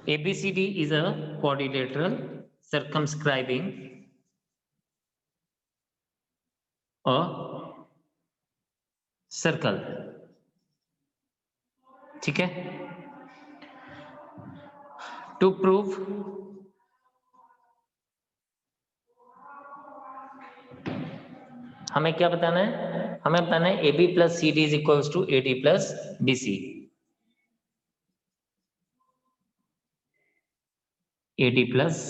ABCD is a quadrilateral circumscribing a circle. ठीक है, to prove हमें क्या बताना है, हमें बताना है AB plus CD is equals to AD plus BC। AD plus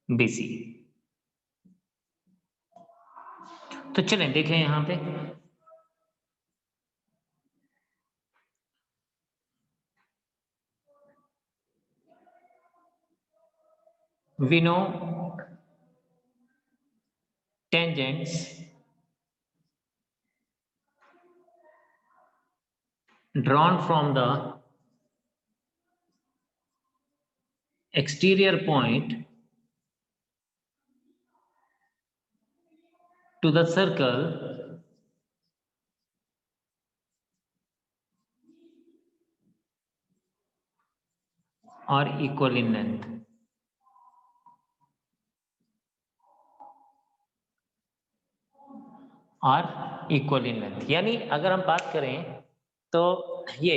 BC। तो चलें देखें यहां पे, we know tangents drawn from the exterior point to the circle are equal in length। Are equal in length, यानी अगर हम बात करें तो ये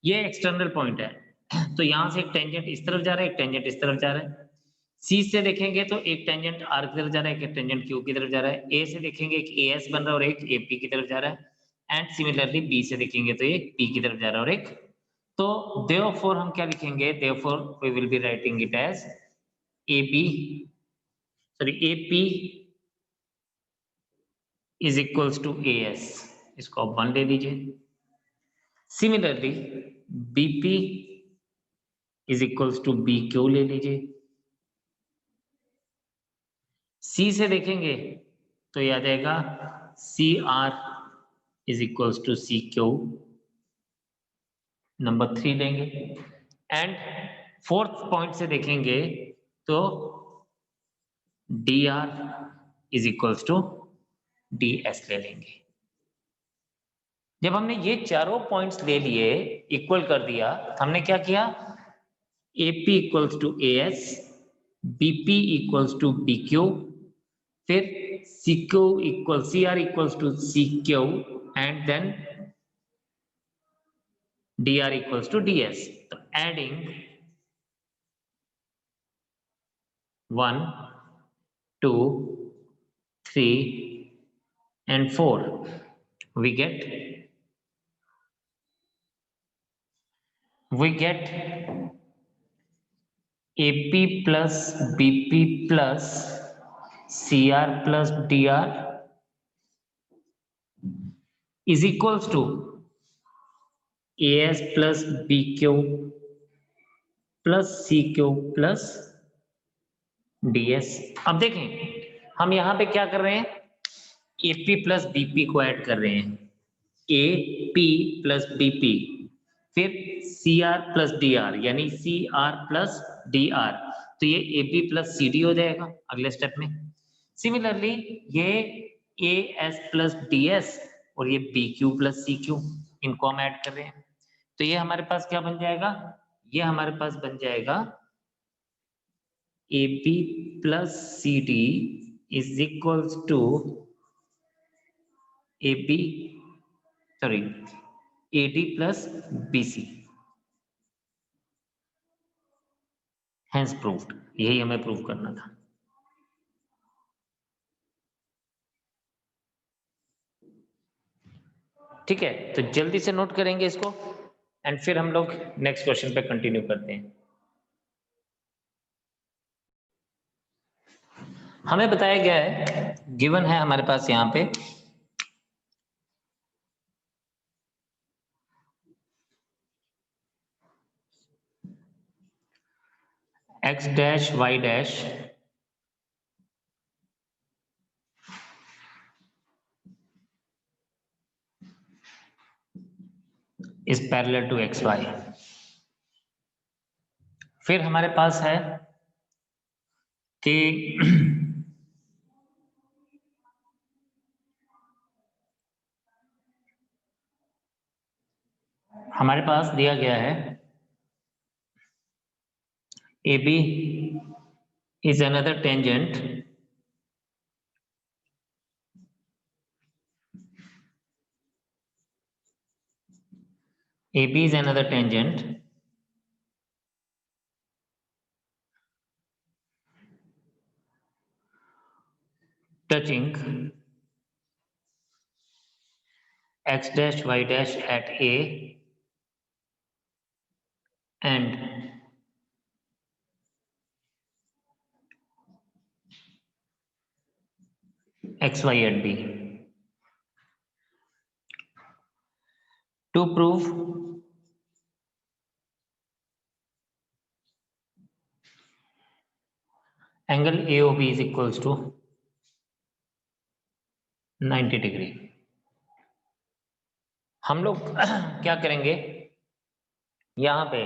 एक्सटर्नल पॉइंट है, तो यहां से एक टेंजेंट इस तरफ जा रहा है, एक टेंजेंट इस तरफ जा रहा है। सी से देखेंगे तो एक टेंजेंट आर की तरफ जा रहा है, एक टेंजेंट क्यू की तरफ जा रहा है। ए से देखेंगे एक ए एस बन रहा है और एक ए पी की तरफ जा रहा है। एंड सिमिलरली बी से देखेंगे तो ये पी की तरफ जा रहा है और एक, तो देयरफॉर हम क्या लिखेंगे, therefore we will be writing it as A B sorry A P is equals to A S, इसको आप 1 ले लीजिए। Similarly BP is equals to B Q ले लीजिए। सी से देखेंगे तो ये आ जाएगा C R is equals to C Q, number 3 लेंगे। एंड फोर्थ पॉइंट से देखेंगे तो D R is equals to D S ले लेंगे। जब हमने ये चारों पॉइंट्स ले लिए, इक्वल कर दिया, हमने क्या किया, AP equals to AS, BP equals to BQ, फिर CQ equal CR equals to CQ and then DR equals to DS। तो adding 1 2 3 and 4 we get AP plus BP plus CR plus DR is equals to AS plus BQ plus CQ plus DS। अब देखें हम यहां पे क्या कर रहे हैं, AP प्लस BP को ऐड कर रहे हैं, AP प्लस BP, फिर CR प्लस DR यानी CR प्लस DR, तो ये AB प्लस CD हो जाएगा अगले स्टेप में। सिमिलरली ये AS प्लस DS और ये BQ प्लस CQ, इनको हम ऐड कर रहे हैं, तो ये हमारे पास क्या बन जाएगा, ये हमारे पास बन जाएगा AB plus CD is equals to AB sorry AD plus BC, hence proved. यही हमें प्रूव करना था। ठीक है, तो जल्दी से नोट करेंगे इसको एंड फिर हम लोग नेक्स्ट क्वेश्चन पे कंटिन्यू करते हैं। हमें बताया गया है, गिवन है हमारे पास यहाँ पे x dash y dash is parallel to xy। फिर हमारे पास है कि हमारे पास दिया गया है AB is another tangent AB is another tangent touching x dash y dash at A and xy at B. To prove angle AOB is equals to 90 degree, हम लोग क्या करेंगे यहाँ पे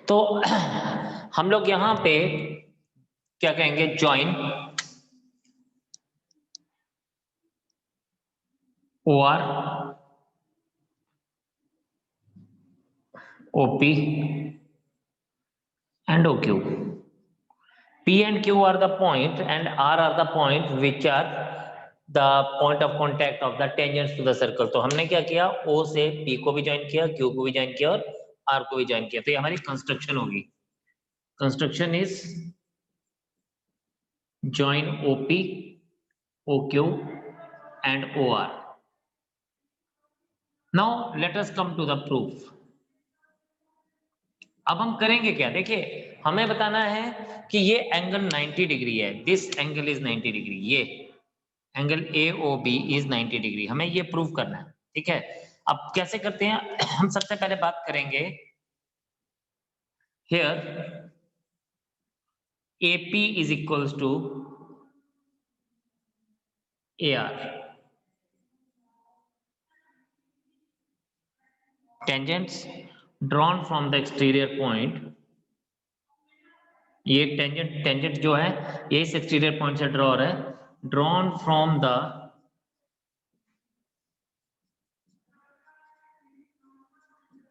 तो हम लोग यहाँ पे क्या कहेंगे, join OR OP and OQ. P and Q are the point and R are the point which are the point of contact of the tangents to the circle. तो हमने क्या किया, O से P को भी ज्वाइन किया, Q को भी ज्वाइन किया और R को भी ज्वाइन किया. तो ये हमारी कंस्ट्रक्शन होगी. Construction is join OP, OQ and OR. Now let us come to the proof. अब हम करेंगे क्या, देखिए हमें बताना है कि ये एंगल 90 डिग्री है, दिस एंगल इज 90 डिग्री, ये एंगल AOB इज 90 डिग्री, हमें ये प्रूव करना है. ठीक है, अब कैसे करते हैं हम सबसे पहले बात करेंगे here AP is equals to AR. Tangents drawn from the exterior point, ये टेंजेंट जो है ये इस एक्सटीरियर पॉइंट से ड्रॉ हो रहा है, drawn from the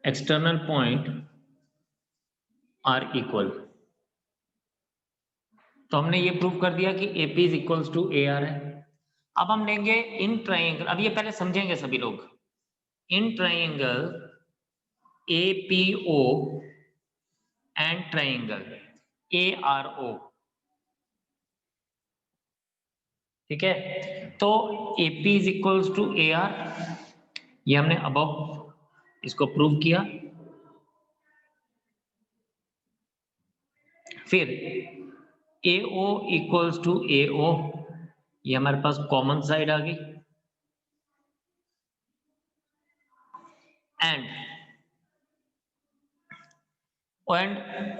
external point are equal. तो हमने ये प्रूव कर दिया कि AP is equals to AR है. अब हम लेंगे इन ट्राइंगल, अब ये पहले समझेंगे सभी लोग, in triangle APO and triangle ARO. ठीक है, तो AP is equals to AR, ये हमने अबव इसको प्रूव किया. फिर AO इक्वल्स टू AO, ये हमारे पास कॉमन साइड आ गई. And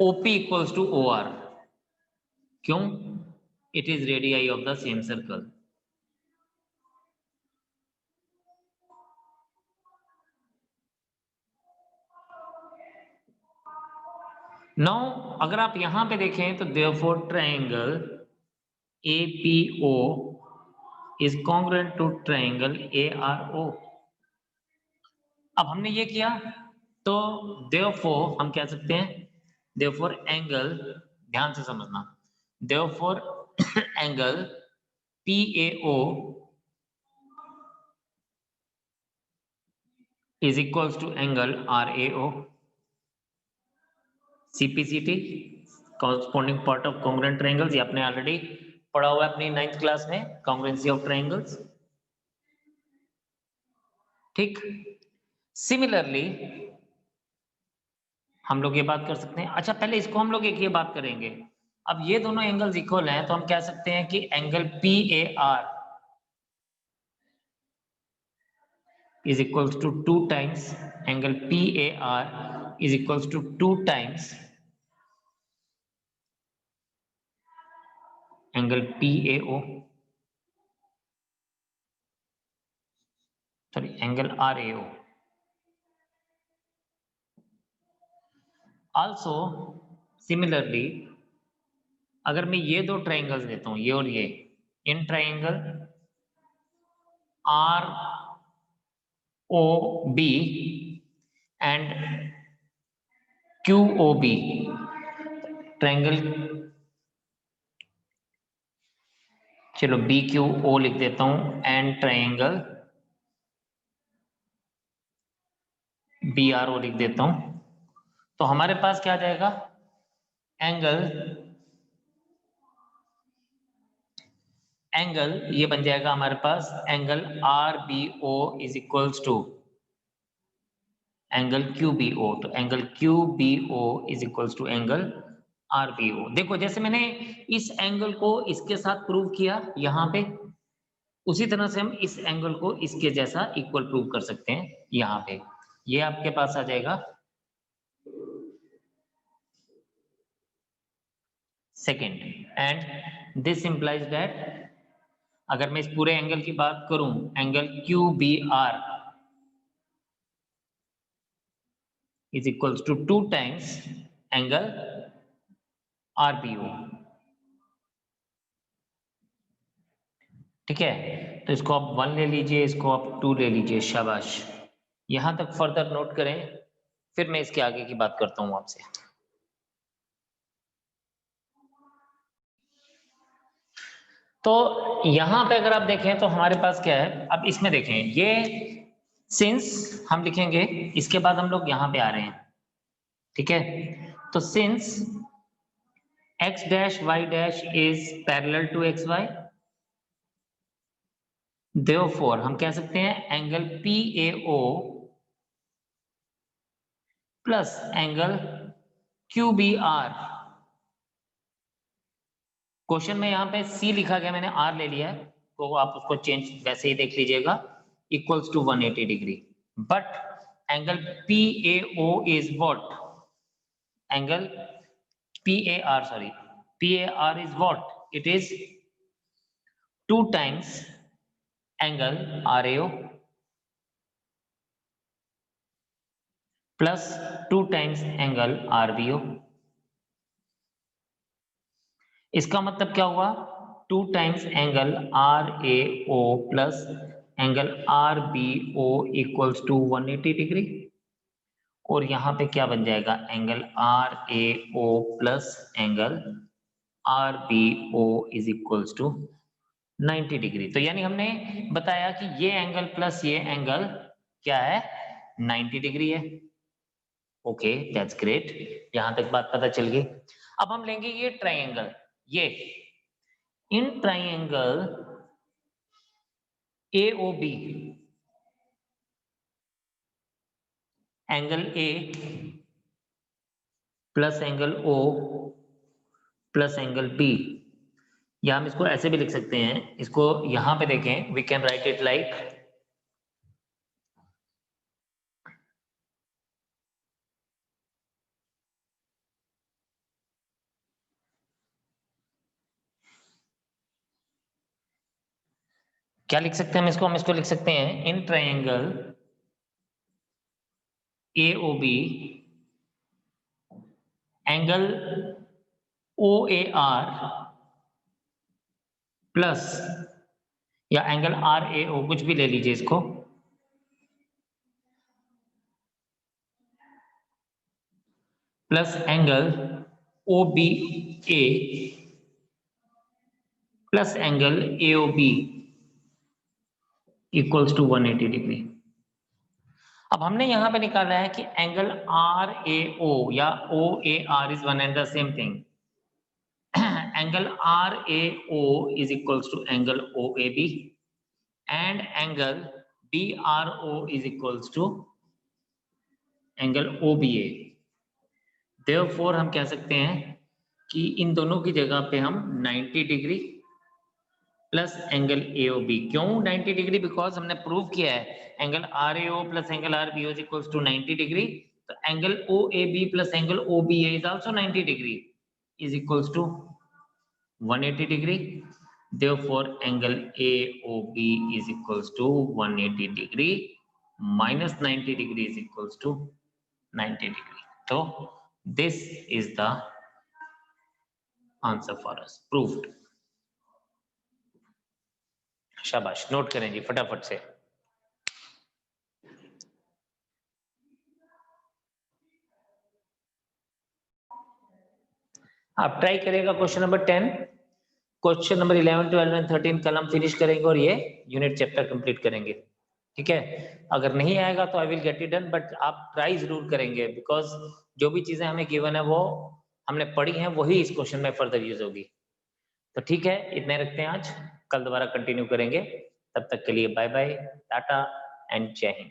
OP equals to OR. क्यों? It is radii of the same circle. Now अगर आप यहां पे देखें तो therefore triangle APO is congruent to triangle ARO. अब हमने ये किया तो देयरफॉर हम कह सकते हैं, देयरफॉर एंगल, ध्यान से समझना, therefore angle PAO is equals to angle RAO. CPCT corresponding part of congruent triangles, ये आपने ऑलरेडी पढ़ा हुआ है अपनी 9th क्लास में, congruency of triangles. ठीक, सिमिलरली हम लोग ये बात कर सकते हैं. अच्छा पहले इसको हम लोग एक ये बात करेंगे, अब ये दोनों एंगल्स इक्वल हैं तो हम कह सकते हैं कि angle PAR is equals to 2 times angle PAR is equals to 2 times angle PAO, sorry angle RAO. Also similarly अगर मैं ये दो ट्राइंगल्स देता हूं, ये और ये, in triangle R O B and Q O B, triangle, चलो बी क्यू ओ लिख देता हूं, and triangle B R O लिख देता हूं, तो हमारे पास क्या आ जाएगा, एंगल ये बन जाएगा हमारे पास angle R B O is equals to angle Q B O, तो angle Q B O is equals to angle R B O. देखो जैसे मैंने इस एंगल को इसके साथ प्रूव किया यहाँ पे, उसी तरह से हम इस एंगल को इसके जैसा इक्वल प्रूव कर सकते हैं यहाँ पे। ये आपके पास आ जाएगा second, and this implies that, अगर मैं इस पूरे एंगल की बात करूं, angle Q B R is equals to 2 times angle RBO। ठीक है, तो इसको आप 1 ले लीजिए, इसको आप 2 ले लीजिए, शाबाश। यहां तक फर्दर नोट करें, फिर मैं इसके आगे की बात करता हूं आपसे। तो यहां पे अगर आप देखें तो हमारे पास क्या है, अब इसमें देखें, ये सिंस हम लिखेंगे, इसके बाद हम लोग यहां पे आ रहे हैं, ठीक है, तो since x dash y dash is parallel to X Y, therefore हम कह सकते हैं angle PAO plus angle QBR, question में यहाँ पे C लिखा गया, मैंने R ले लिया है, तो आप उसको चेंज वैसे ही देख लीजिएगा, equals to 180 degree, but angle PAO is what, angle PAR, sorry, PAR is what, it is 2 times angle RAO plus 2 times angle RBO। इसका मतलब क्या हुआ, 2 times angle RAO plus angle RBO equals to 180 degree, और यहां पे क्या बन जाएगा, angle RAO plus angle RBO is equals to 90 degree. तो यानी हमने बताया कि ये एंगल प्लस ये एंगल क्या है, 90 डिग्री है। ओके, दैट्स ग्रेट, यहां तक बात पता चल गई। अब हम लेंगे ये ट्राइंगल, ये in triangle AOB, angle A plus angle O plus angle B, या हम इसको ऐसे भी लिख सकते हैं, इसको यहां पे देखें, we can write it like क्या लिख सकते हैं हम इसको लिख सकते हैं, in triangle AOB angle OAR plus, या एंगल RAO, कुछ भी ले लीजिए इसको, plus angle OBA plus angle AOB equals to 180 degree. अब हमने यहां पे निकाला है कि एंगल RAO या OAR is one and the same thing, angle RAO is equals to angle OAB and angle BRO is equals to angle OBA। Therefore हम कह सकते हैं कि इन दोनों की जगह पे हम 90 डिग्री प्लस एंगल AOB, क्यों 90 डिग्री, बिकॉज हमने प्रूव किया है angle RAO plus angle RBO is equals to 90 degree, तो angle OAB plus angle OBA is also 90 degree is equals to 180 degree, therefore angle AOB is equals to 180 degree minus 90 degree is equals to 90 degree। तो this is the answer for us, proved. शाबाश, note करें जी फटाफट से। आप try करेगा question number 10, question number 11, 12 and 13 कल हम finish करेंगे और ये यूनिट चैप्टर कंप्लीट करेंगे, ठीक है। अगर नहीं आएगा तो I will get it done, but आप ट्राई जरूर करेंगे, बिकॉज जो भी चीजें हमें गिवन है वो हमने पढ़ी हैं, वही इस क्वेश्चन में फर्दर यूज होगी। तो ठीक है, इतने रखते हैं आज, कल दोबारा कंटिन्यू करेंगे। तब तक के लिए बाय बाय, टाटा एंड जय हिंद।